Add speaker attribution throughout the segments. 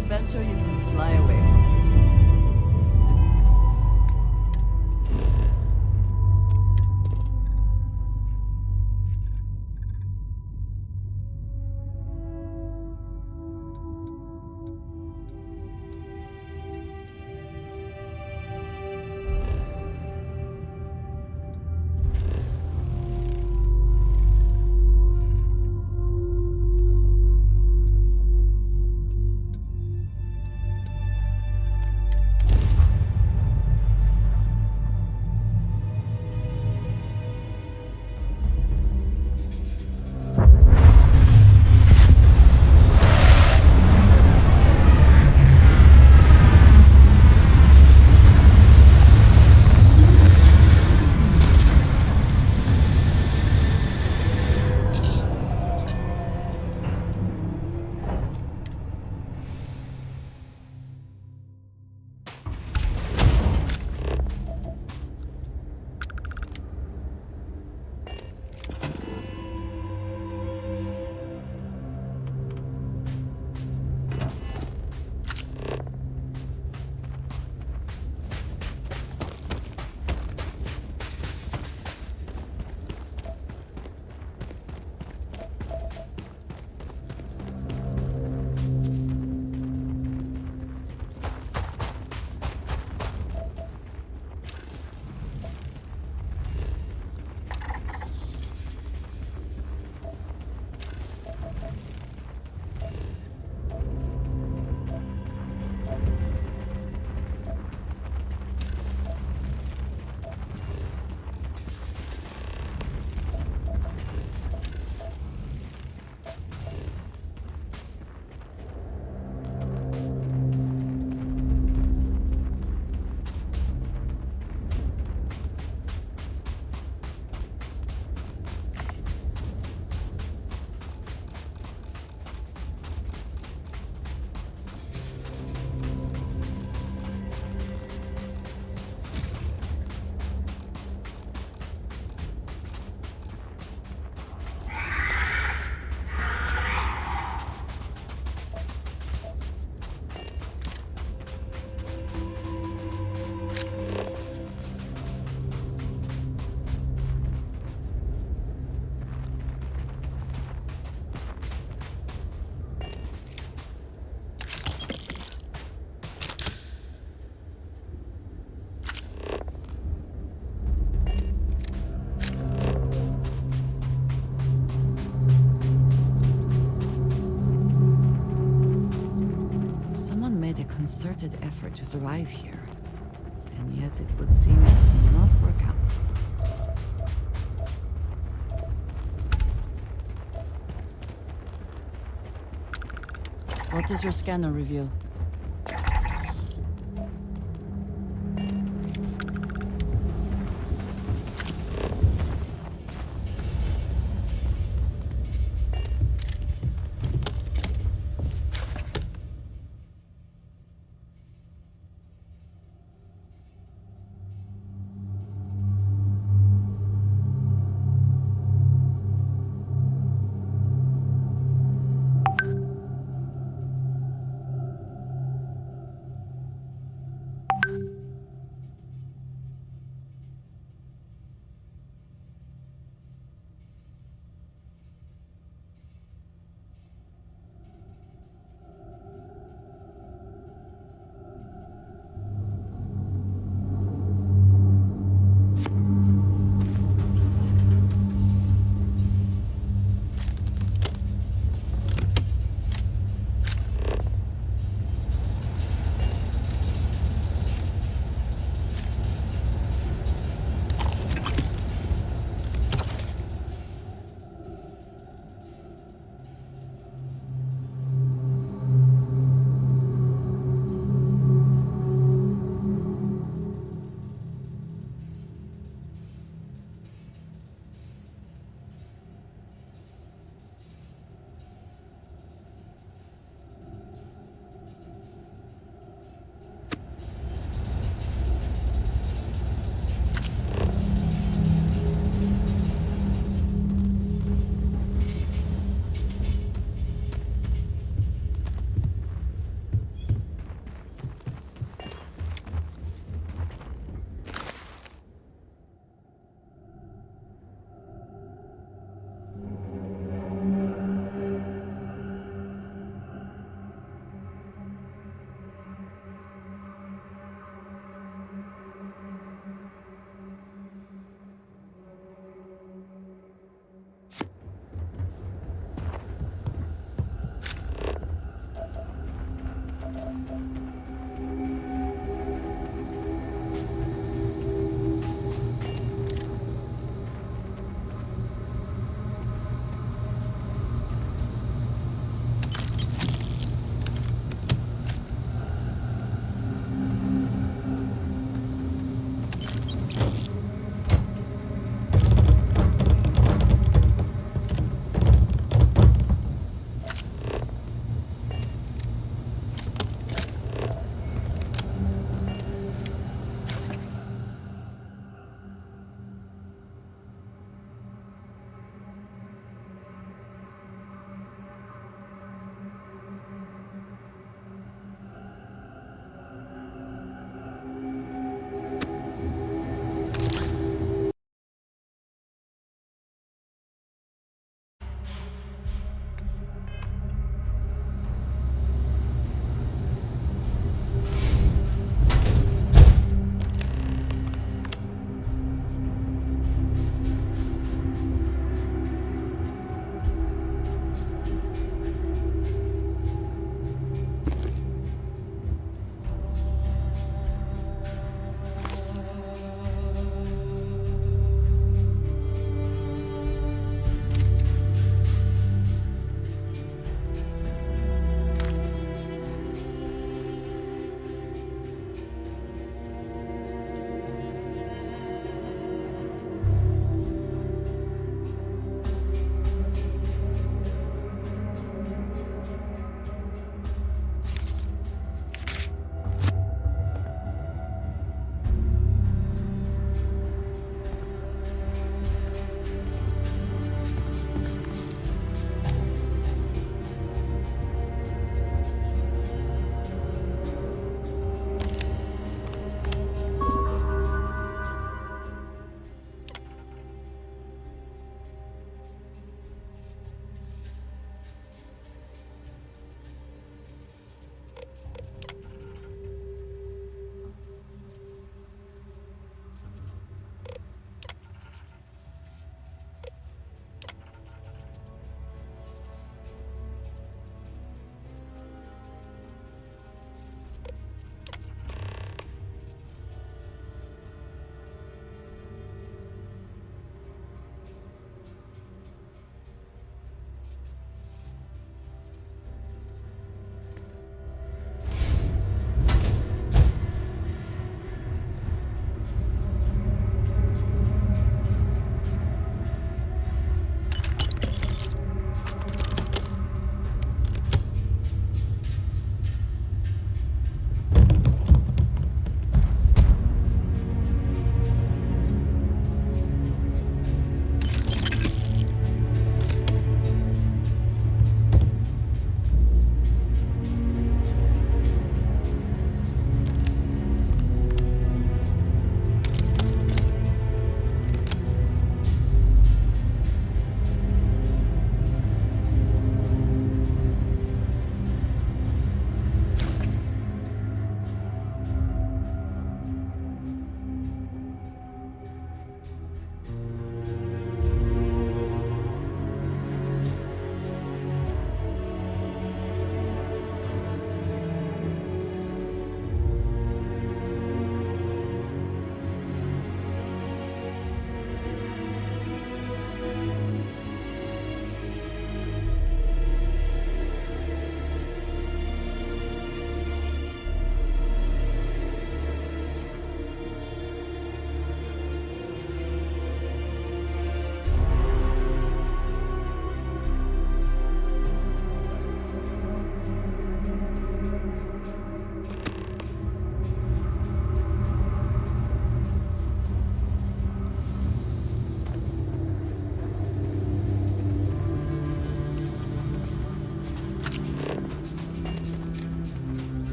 Speaker 1: adventure you can fly away from. Concerted effort to survive here, and yet it would seem it did not work out. What does your scanner reveal?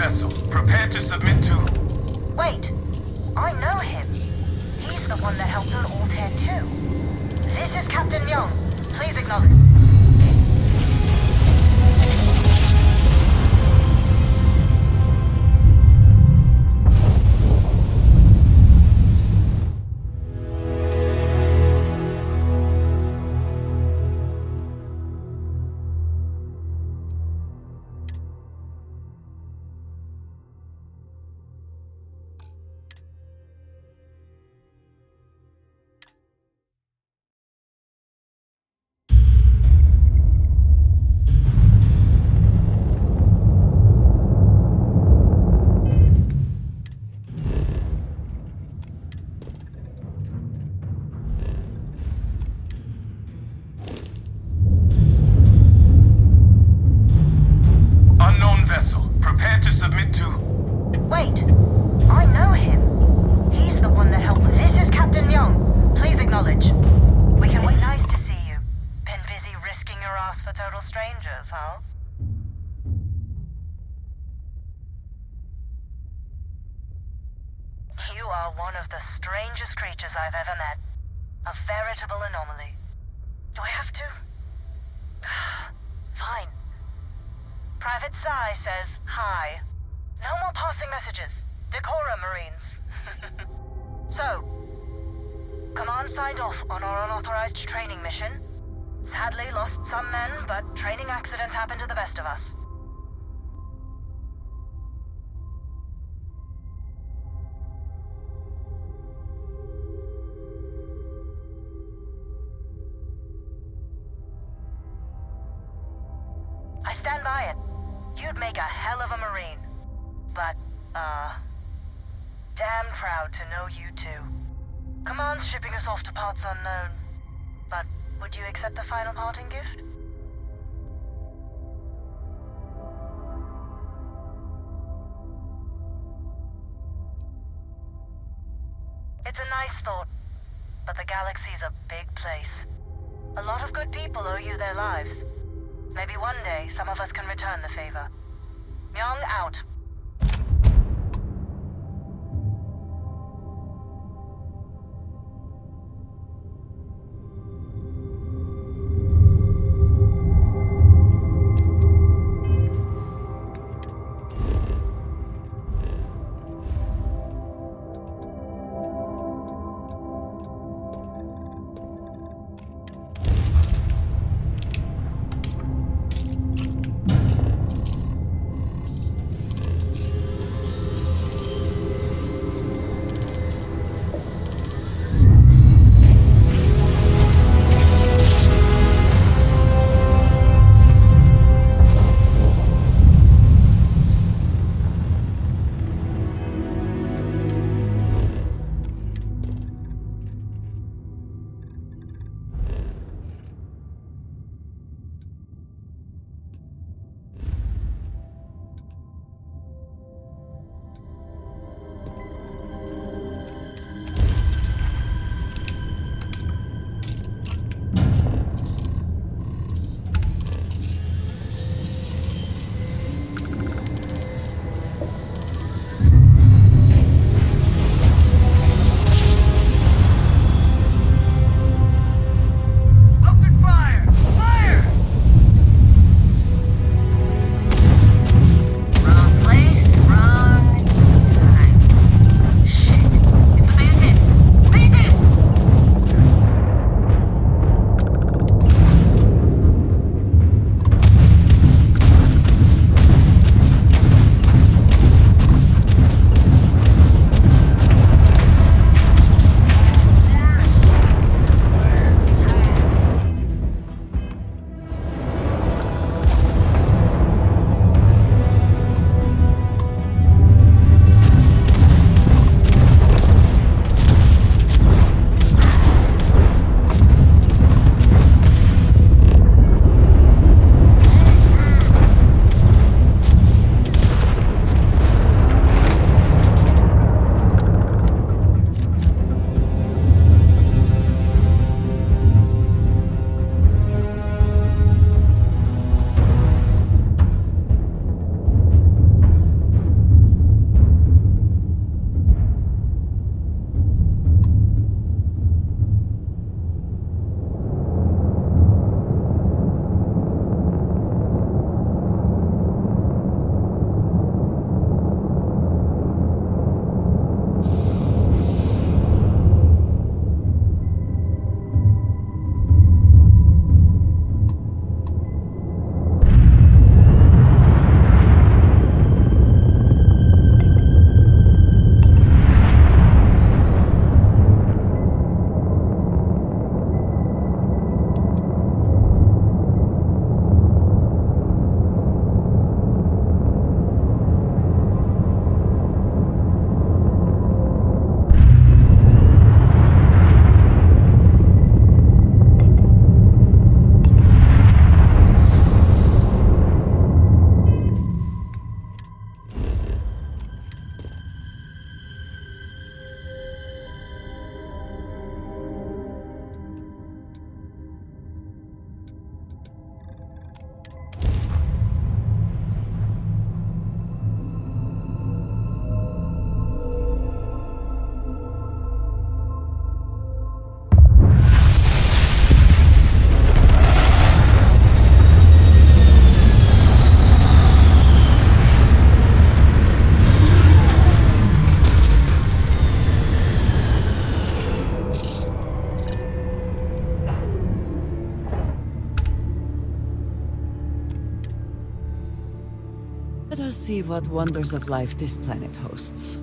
Speaker 2: vessel. Prepare to submit to...
Speaker 3: Wait, I know him. He's the one that helped on Altair 2. This is Captain Young. Please acknowledge.
Speaker 2: Unknown vessel. Prepare to submit to...
Speaker 3: Wait, I know him. He's the one that helped. This is Captain Young. Please acknowledge. We can wait. Nice to see you. Been busy risking your ass for total strangers, huh? You are one of the strangest creatures I've ever met. A veritable anomaly. Do I have to? Fine. Private Sci says hi. No more passing messages. Decorum, Marines. So, Command signed off on our unauthorized training mission. Sadly lost some men, but training accidents happen to the best of us. I stand by it. You'd make a hell of a Marine. But, damn proud to know you too. Command's shipping us off to parts unknown. But would you accept the final parting gift? It's a nice thought, but the galaxy's a big place. A lot of good people owe you their lives. Maybe one day some of us can return the favor. Young out.
Speaker 1: Let us see what wonders of life this planet hosts.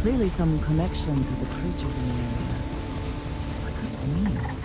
Speaker 1: Clearly some connection to the creatures in the area. What could it mean?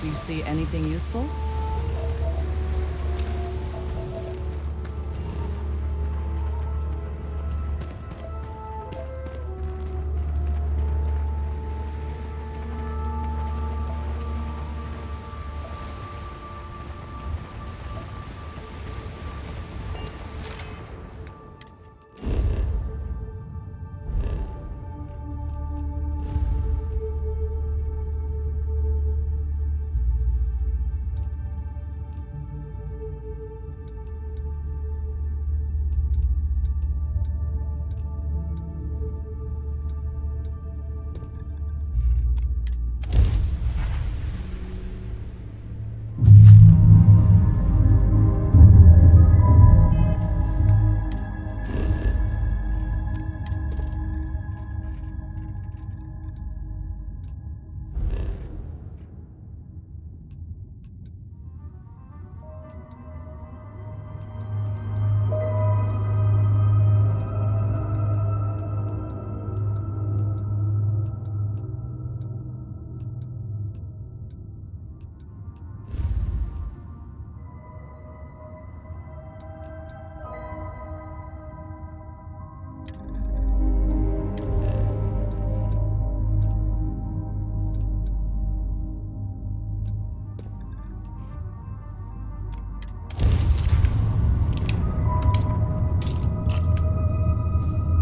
Speaker 1: Do you see anything useful?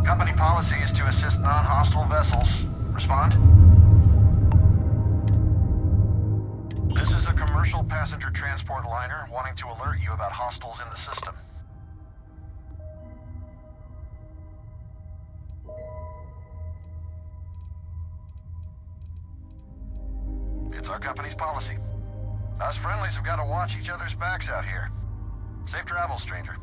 Speaker 4: Company policy is to assist non-hostile vessels. Respond? This is a commercial passenger transport liner wanting to alert you about hostiles in the system. our company's policy. Us friendlies have got to watch each other's backs out here. Safe travels, stranger.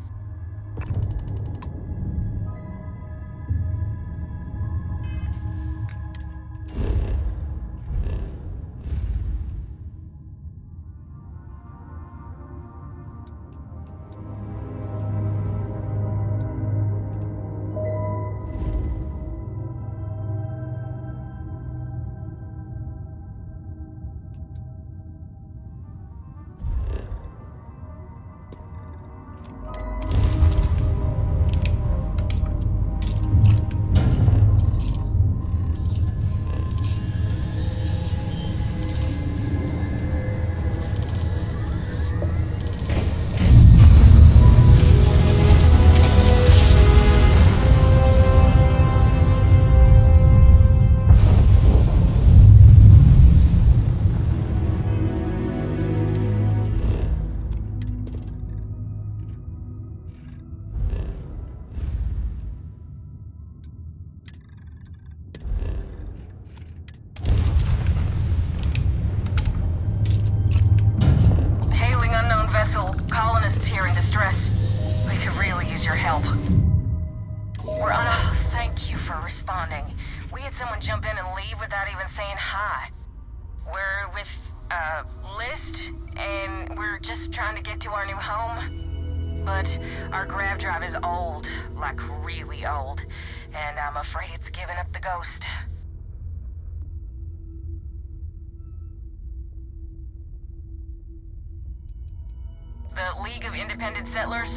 Speaker 3: The League of Independent Settlers,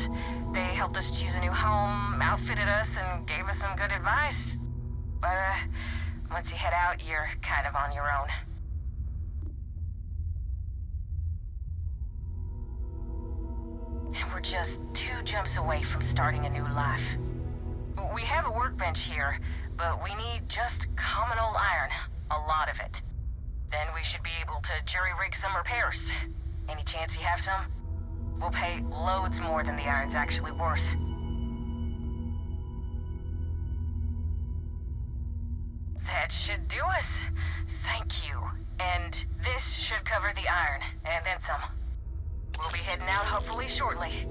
Speaker 3: they helped us choose a new home, outfitted us, and gave us some good advice. But, once you head out, you're kind of on your own. And we're just 2 jumps away from starting a new life. We have a workbench here, but we need just common old iron. A lot of it. Then we should be able to jury-rig some repairs. Any chance you have some? We'll pay loads more than the iron's actually worth. That should do us. Thank you. And this should cover the iron, and then some. We'll be heading out hopefully shortly.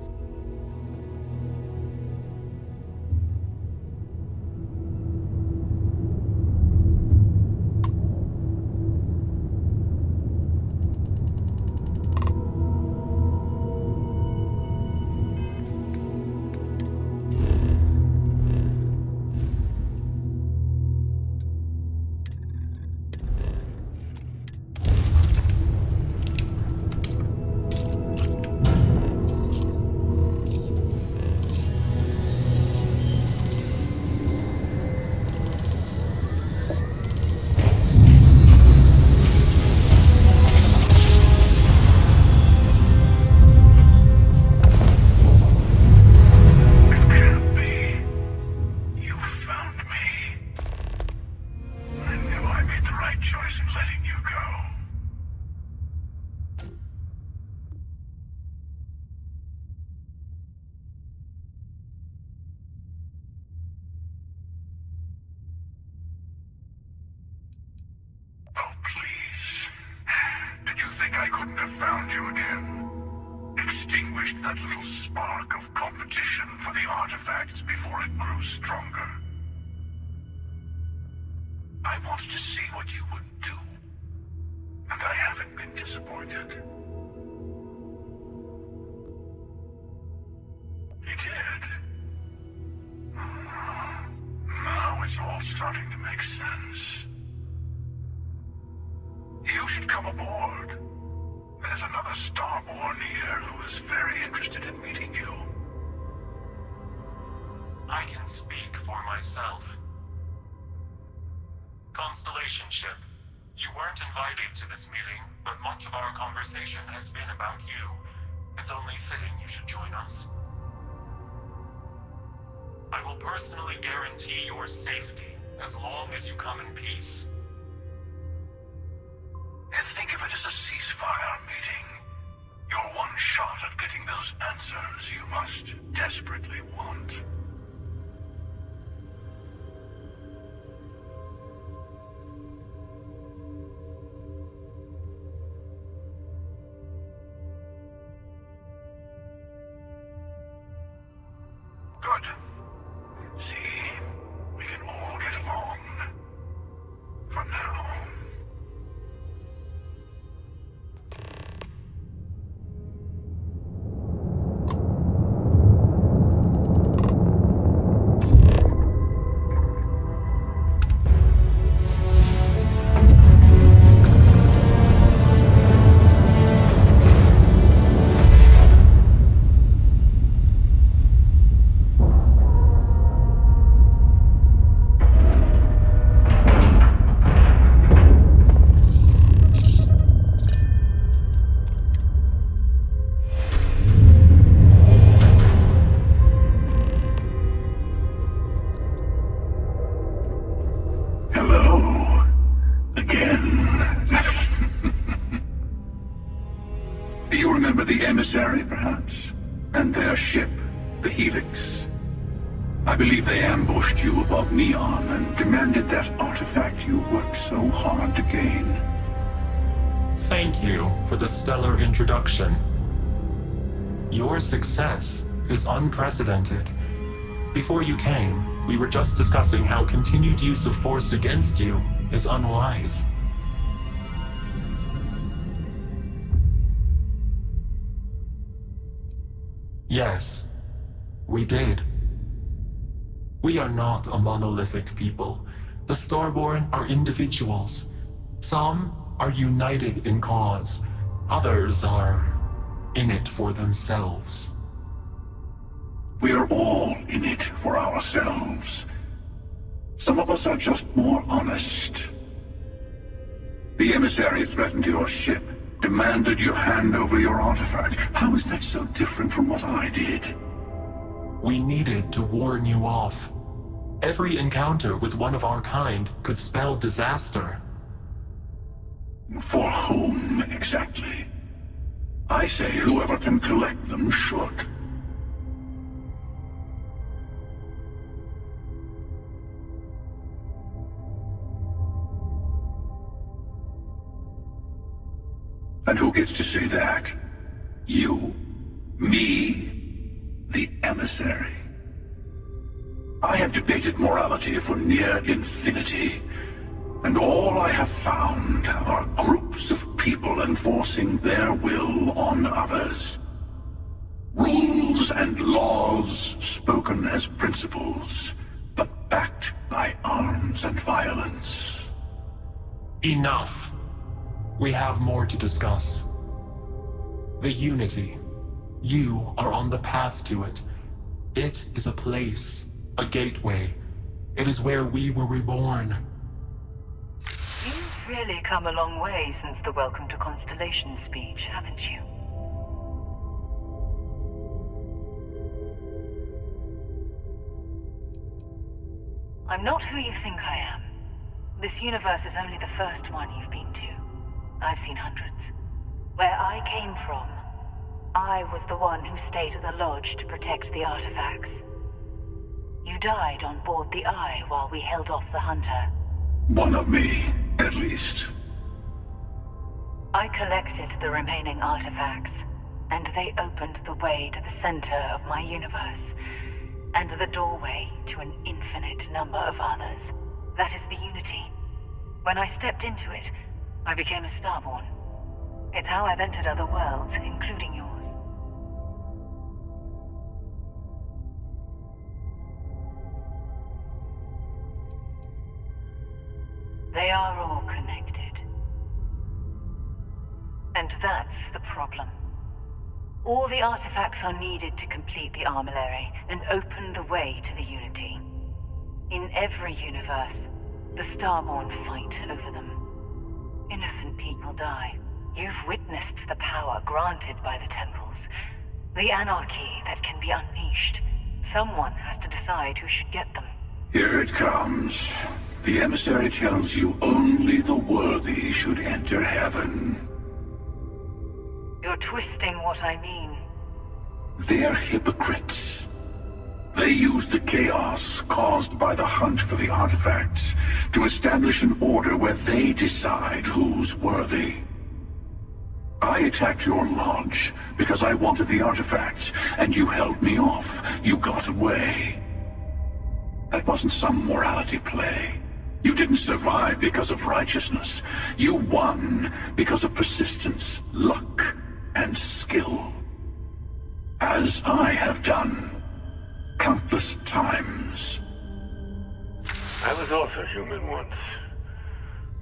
Speaker 4: That little spark of competition for the artifacts before it grew stronger. I wanted to see what you would do, and I haven't been disappointed. You did. Now it's all starting to make sense. You should come aboard. There's another Starborn here who is very interested in meeting you.
Speaker 5: I can speak for myself. Constellation ship, you weren't invited to this meeting, but much of our conversation has been about you. It's only fitting you should join us. I will personally guarantee your safety as long as you come in peace.
Speaker 4: And think of it as a ceasefire meeting. Your one shot at getting those answers you must desperately want. again. Do you remember the emissary, perhaps? And their ship, the Helix? I believe they ambushed you above Neon and demanded that artifact you worked so hard to gain.
Speaker 5: Thank you for the stellar introduction. Your success is unprecedented. Before you came, we were just discussing how continued use of force against you is unwise. Yes, we did. We are not a monolithic people. The Starborn are individuals. Some are united in cause. Others are in it for themselves.
Speaker 4: We are all in it for ourselves. Some of us are just more honest. The emissary threatened your ship, demanded you hand over your artifact. How is that so different from what I did?
Speaker 5: We needed to warn you off. Every encounter with one of our kind could spell disaster.
Speaker 4: For whom, exactly? I say whoever can collect them should. And who gets to say that? You? Me? The emissary? I have debated morality for near infinity, and all I have found are groups of people enforcing their will on others. Rules and laws spoken as principles, but backed by arms and violence.
Speaker 5: Enough. We have more to discuss. The Unity. You are on the path to it. It is a place, a gateway. It is where we were reborn.
Speaker 6: You've really come a long way since the Welcome to Constellation speech, haven't you? I'm not who you think I am. This universe is only the first one you've been to. I've seen hundreds. Where I came from, I was the one who stayed at the lodge to protect the artifacts. You died on board the Eye while we held off the Hunter.
Speaker 4: One of me, at least.
Speaker 6: I collected the remaining artifacts, and they opened the way to the center of my universe, and the doorway to an infinite number of others. That is the Unity. When I stepped into it, I became a Starborn. It's how I've entered other worlds, including yours. They are all connected. And that's the problem. All the artifacts are needed to complete the armillary and open the way to the Unity. In every universe, the Starborn fight over them. Innocent people die. You've witnessed the power granted by the temples. The anarchy that can be unleashed. Someone has to decide who should get them.
Speaker 4: Here it comes. The emissary tells you only the worthy should enter heaven.
Speaker 6: You're twisting what I mean.
Speaker 4: They're hypocrites. They use the chaos caused by the hunt for the artifacts to establish an order where they decide who's worthy. I attacked your lodge because I wanted the artifacts, and you held me off. You got away. That wasn't some morality play. You didn't survive because of righteousness. You won because of persistence, luck, and skill. As I have done. Countless times.
Speaker 7: I was also human once.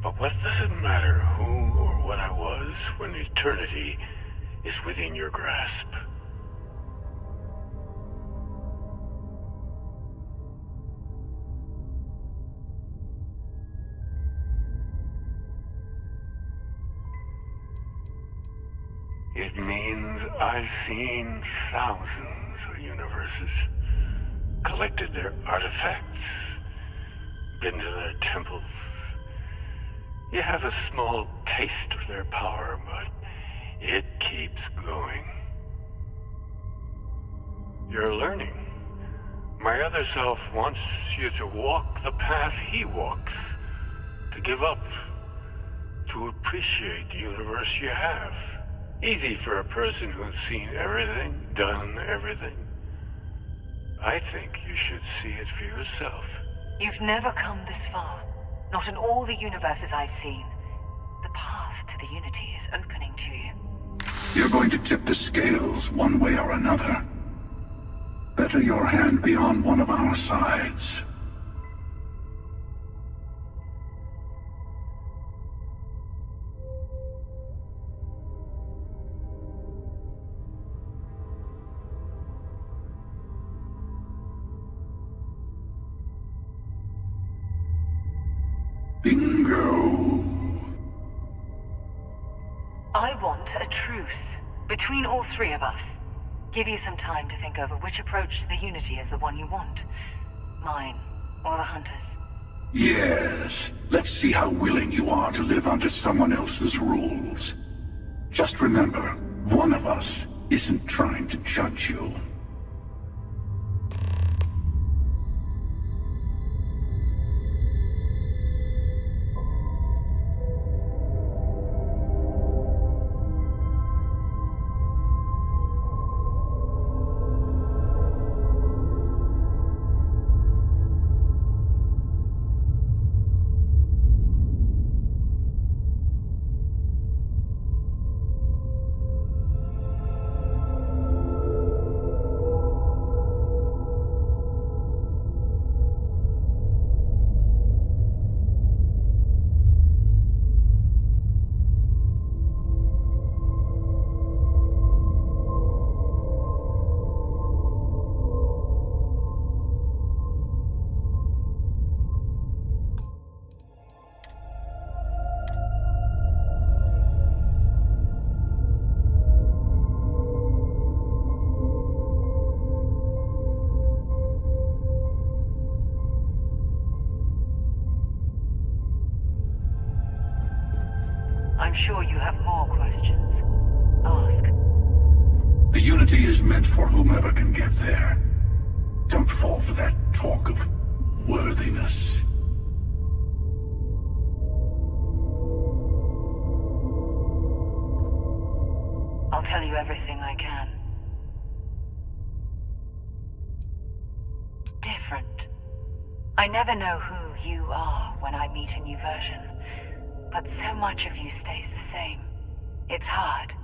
Speaker 7: But what does it matter who or what I was when eternity is within your grasp? It means I've seen thousands of universes. Collected their artifacts, been to their temples, You have a small taste of their power, but it keeps going. You're learning. My other self wants you to walk the path he walks. To give up. To appreciate the universe you have. Easy for a person who's seen everything, done everything. I think you should see it for yourself.
Speaker 6: You've never come this far. Not in all the universes I've seen. The path to the Unity is opening to you.
Speaker 4: You're going to tip the scales one way or another. Better your hand be on one of our sides. Bingo.
Speaker 6: I want a truce between all three of us. Give you some time to think over which approach to the Unity is the one you want. Mine, or the Hunters.
Speaker 4: Yes. Let's see how willing you are to live under someone else's rules. Just remember, one of us isn't trying to judge you.
Speaker 6: I'm sure you have more questions. Ask.
Speaker 4: The Unity is meant for whomever can get there. Don't fall for that talk of worthiness.
Speaker 6: I'll tell you everything I can. Different. I never know who you are when I meet a new version. But so much of you stays the same. It's hard.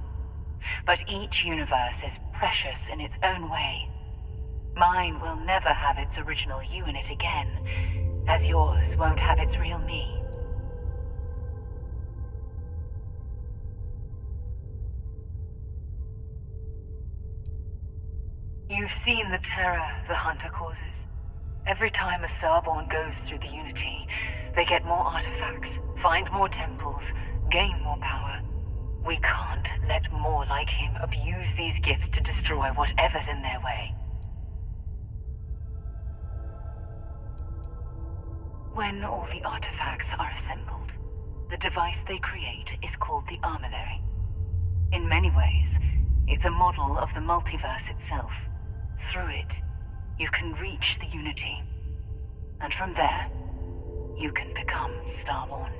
Speaker 6: But each universe is precious in its own way. Mine will never have its original you in it again, as yours won't have its real me. You've seen the terror the Hunter causes. Every time a Starborn goes through the Unity, they get more artifacts, find more temples, gain more power. We can't let more like him abuse these gifts to destroy whatever's in their way. When all the artifacts are assembled, the device they create is called the armillary. In many ways, it's a model of the multiverse itself. Through it, you can reach the Unity. And from there, you can become Starborn.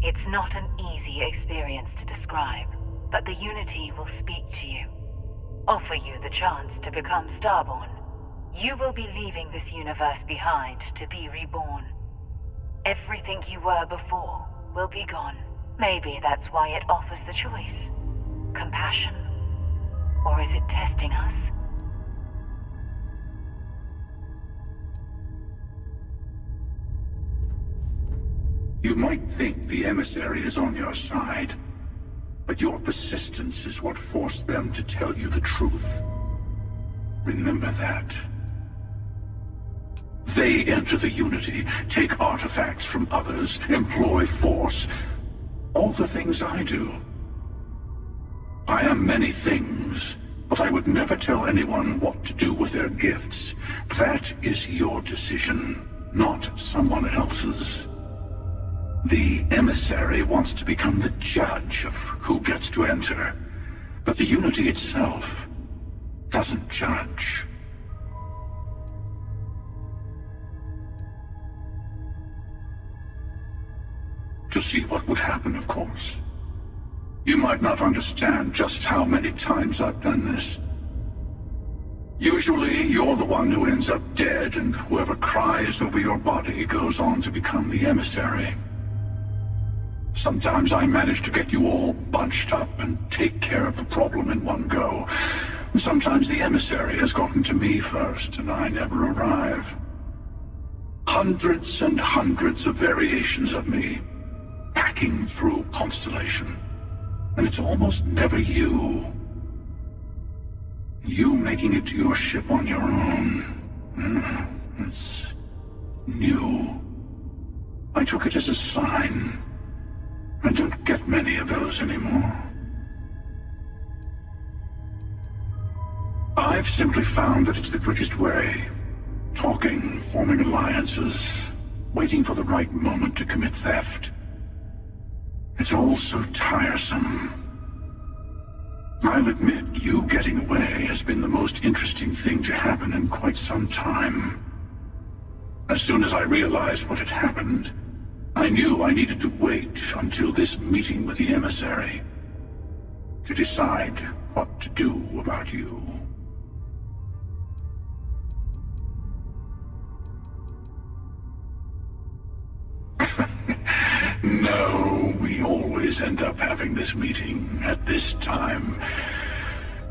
Speaker 6: It's not an easy experience to describe, but the Unity will speak to you. Offer you the chance to become Starborn. You will be leaving this universe behind to be reborn. Everything you were before will be gone. Maybe that's why it offers the choice. Compassion? Or is it testing us?
Speaker 4: You might think the emissary is on your side, but your persistence is what forced them to tell you the truth. Remember that. They enter the Unity, take artifacts from others, employ force. All the things I do. I am many things, but I would never tell anyone what to do with their gifts. That is your decision. not someone else's. The emissary wants to become the judge of who gets to enter, but the Unity itself doesn't judge. To see what would happen, of course. You might not understand just how many times I've done this. Usually, you're the one who ends up dead, and whoever cries over your body goes on to become the emissary. Sometimes I manage to get you all bunched up and take care of the problem in one go. Sometimes the emissary has gotten to me first, and I never arrive. Hundreds and hundreds of variations of me, hacking through Constellation. And it's almost never you. You making it to your ship on your own. It's new. I took it as a sign. I don't get many of those anymore. I've simply found that it's the quickest way. Talking, forming alliances, waiting for the right moment to commit theft. It's all so tiresome. I'll admit, you getting away has been the most interesting thing to happen in quite some time. As soon as I realized what had happened, I knew I needed to wait until this meeting with the emissary to decide what to do about you. No, we always end up having this meeting at this time.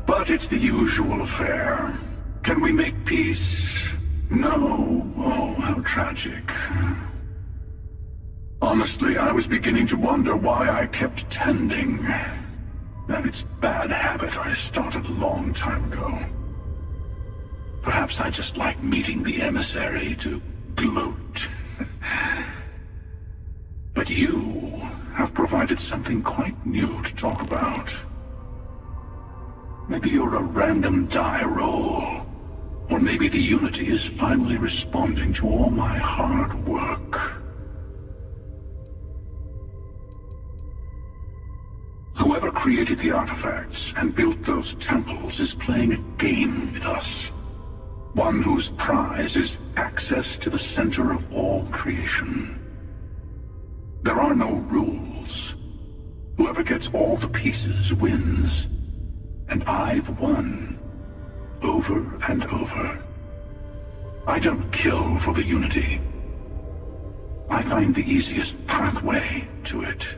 Speaker 4: But it's the usual affair. Can we make peace? No. Oh, how tragic. Honestly, I was beginning to wonder why I kept attending. That it's bad habit I started a long time ago. Perhaps I just like meeting the emissary to gloat. But you have provided something quite new to talk about. Maybe you're a random die roll. Or maybe the Unity is finally responding to all my hard work. Whoever created the artifacts and built those temples is playing a game with us. One whose prize is access to the center of all creation. There are no rules. Whoever gets all the pieces wins. And I've won. Over and over. I don't kill for the Unity. I find the easiest pathway to it.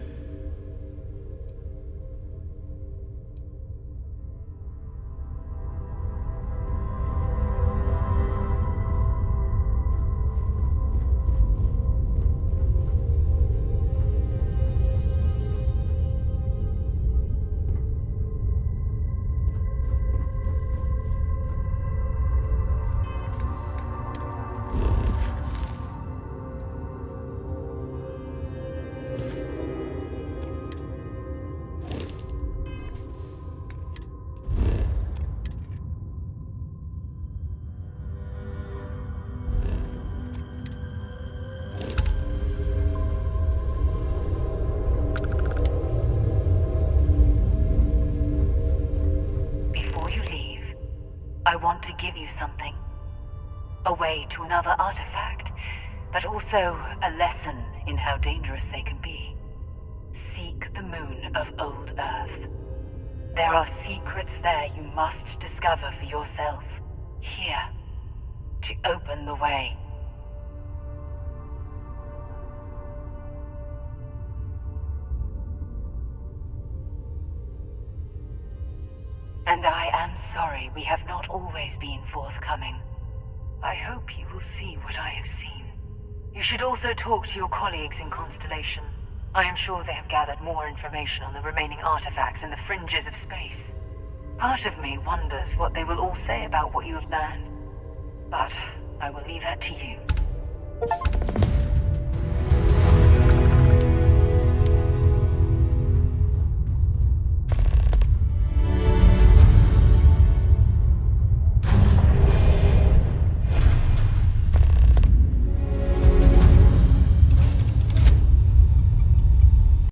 Speaker 6: I want to give you something. A way to another artifact, but also a lesson in how dangerous they can be. Seek the moon of Old Earth. There are secrets there you must discover for yourself. Here, to open the way. And I am sorry we have not always been forthcoming. I hope you will see what I have seen. You should also talk to your colleagues in Constellation. I am sure they have gathered more information on the remaining artifacts in the fringes of space. Part of me wonders what they will all say about what you have learned. But I will leave that to you.